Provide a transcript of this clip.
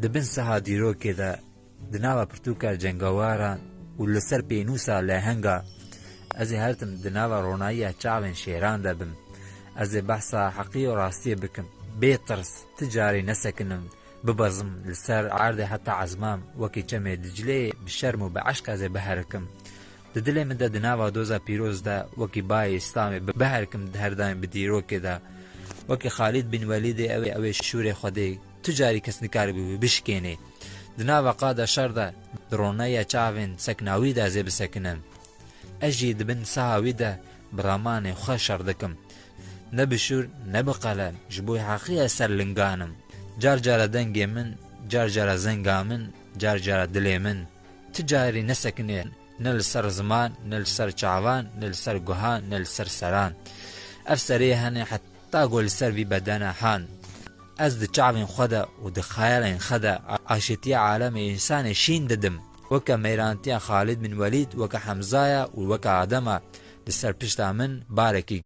دبن سها دیروکێ دا دناوە پرتوکە جەنگەوارە و لەسەر پێنووسە لە هەنگە ئەزێ هەرتم دناوە ڕۆناییە چاوێن شێران دەبم ئەزێ بەحسا حەقی و ڕاستیە بکەم بێترس تجاری نەسەکنم ببەزم لەسەر عاردێ هەتا عەزمام وەکی چەمێ دجلێ بشەرم و بە عەشق ئەزێ بەهەرکم ددلێ من دا دناوە دۆزە پیرۆزدا وەکی بای ئیسلامێ بەهەرکم هەردایم بدیرۆکێدا وەکی خالید بن وەلیدێ ئەوێ شوورێ خودێ تجاری کەس نکاری بوو بشکێنێ دناوە قادە شەردە درۆنەیە چاوێن سەکناویدا زێ بسەکنن ئەژی دبن ساویدا بڕامانێ خۆ شەڕ دەکەم نەبشور نەبقەلە ji بۆی حەقیە سەر لنگانم جار جارە دەنگێ من جار جارە زەنگا من جار جارە دلێ من تجاری نەسەکنێ نە لەسەر زمان نە لەسەر چاوان نە لەسەر گوهان نە لەسەر سەران ئەف سەرێ هەنێ حەتا گۆ لەسەر وی بەدەنە هان ئەس د چاوین خۆدا و د خەیاڵین خەدا عاشتیە عالەمێ ئینسانێ شین دەدم وەکە مەیرانتیە خالید بن وەلید وەکە حەمزایە و وەکە ئادەمە لەسەر پشتا من بارێکی